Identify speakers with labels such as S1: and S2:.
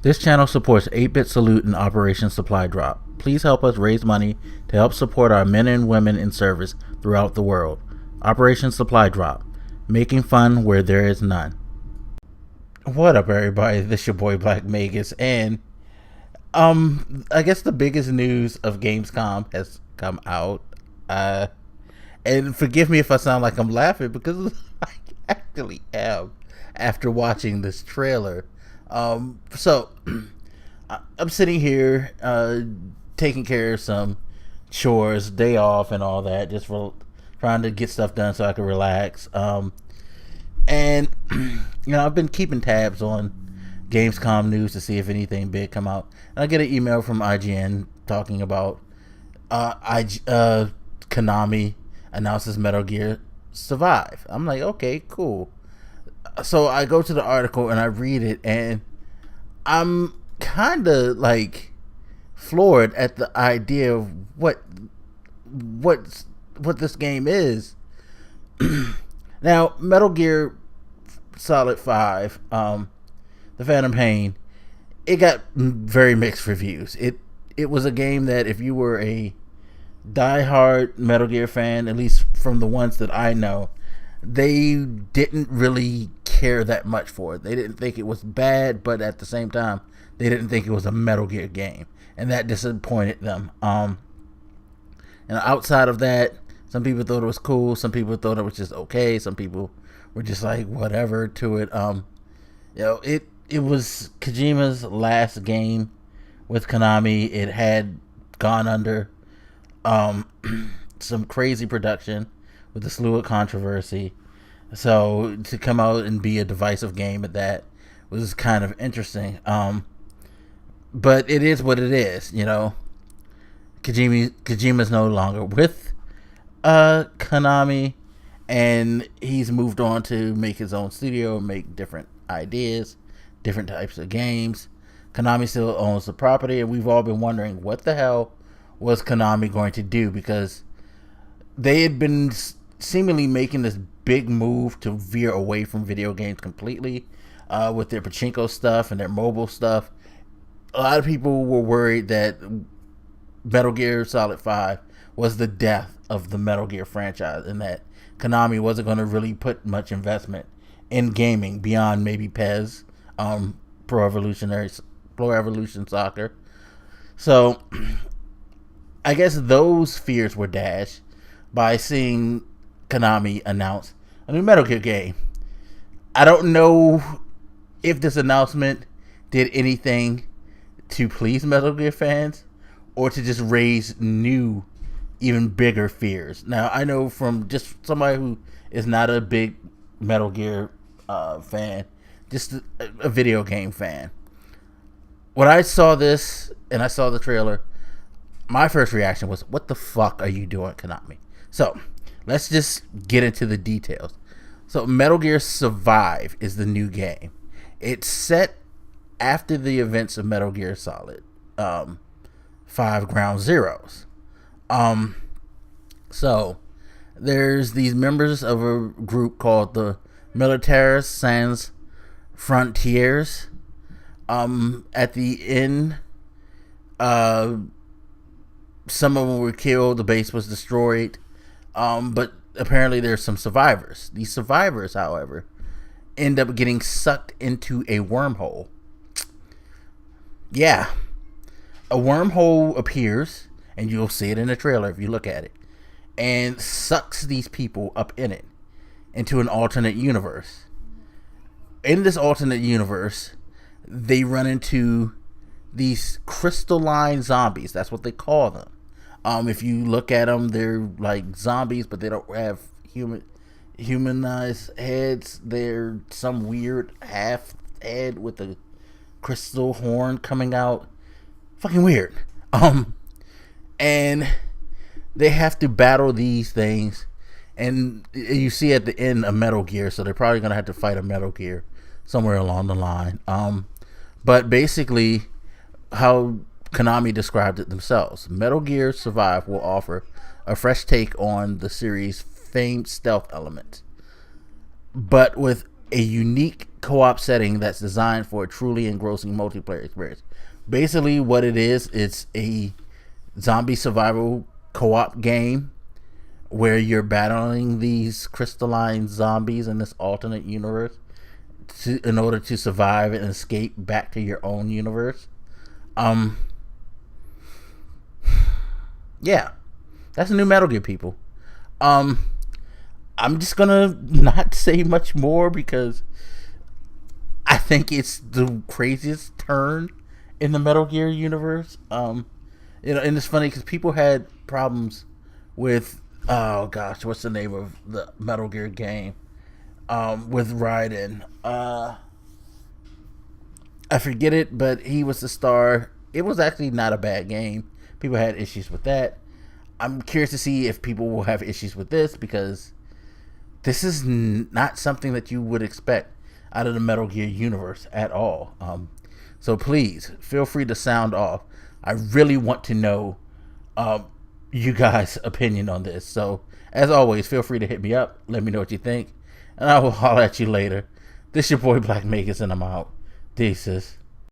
S1: This channel supports 8-Bit Salute and Operation Supply Drop. Please help us raise money to help support our men and women in service throughout the world. Operation Supply Drop, making fun where there is none. What up, everybody? This your boy Black Magus, and I guess the biggest news of Gamescom has come out. And forgive me if I sound like I'm laughing, because I actually am after watching this trailer. So I'm sitting here taking care of some chores, day off and all that, just for trying to get stuff done so I can relax. And I've been keeping tabs on Gamescom news to see if anything big come out. And I get an email from IGN talking about Konami announces Metal Gear Survive. I'm like, okay, cool. So I go to the article and I read it, and I'm kind of like floored at the idea of what this game is. Now, Metal Gear Solid 5, The Phantom Pain, it got very mixed reviews. It was a game that if you were a diehard Metal Gear fan, at least from the ones that I know, they didn't really care that much for it. They didn't think it was bad, but at the same time, they didn't think it was a Metal Gear game, and that disappointed them. And outside of that, some people thought it was cool. Some people thought it was just okay. Some people were just like whatever to it. It was Kojima's last game with Konami. It had gone under some crazy production with a slew of controversy. So to come out and be a divisive game at that was kind of interesting. But it is what it is, Kojima's no longer with Konami, and he's moved on to make his own studio, make different ideas, different types of games. Konami still owns the property, and we've all been wondering what the hell was Konami going to do, because they had been seemingly making this big move to veer away from video games completely, with their pachinko stuff and their mobile stuff. A lot of people were worried that Metal Gear Solid 5 was the death of the Metal Gear franchise, and that Konami wasn't going to really put much investment in gaming beyond maybe PES, Pro Evolution Soccer. So I guess those fears were dashed by seeing Konami announce a new Metal Gear game. I don't know if this announcement did anything to please Metal Gear fans or to just raise new, even bigger fears. Now, I know from just somebody who is not a big Metal Gear fan, just a video game fan. When I saw this and I saw the trailer, my first reaction was, what the fuck are you doing, Konami? So let's just get into the details. So Metal Gear Survive is the new game. It's set after the events of Metal Gear Solid 5 Ground Zeroes. So there's these members of a group called the Militaires Sans Frontières. At the end, some of them were killed, the base was destroyed, but apparently there's some survivors. These survivors, however, end up getting sucked into a wormhole. Yeah, a wormhole appears, and you'll see it in the trailer if you look at it, and sucks these people up in it into an alternate universe. In this alternate universe, they run into these crystalline zombies. That's what they call them. If you look at them, they're like zombies, but they don't have humanized heads. They're some weird half head with a crystal horn coming out. Fucking weird. And they have to battle these things, and you see at the end a Metal Gear, so they're probably gonna have to fight a Metal Gear somewhere along the line. But basically, how Konami described it themselves, Metal Gear Survive will offer a fresh take on the series' famed stealth elements, but with a unique co-op setting that's designed for a truly engrossing multiplayer experience. Basically, what it is, it's a zombie survival co-op game where you're battling these crystalline zombies in this alternate universe in order to survive and escape back to your own universe. Yeah, that's a new Metal Gear, people. I'm just gonna not say much more because I think it's the craziest turn in the Metal Gear universe. And it's funny because people had problems with, oh gosh, what's the name of the Metal Gear game? With Raiden. I forget it, but he was the star. It was actually not a bad game. People had issues with that. I'm curious to see if people will have issues with this, because this is not something that you would expect out of the Metal Gear universe at all. So please feel free to sound off. I really want to know you guys' opinion on this. So as always, feel free to hit me up. Let me know what you think, and I will holler at you later. This your boy Black Magus, and I'm out. Deuces.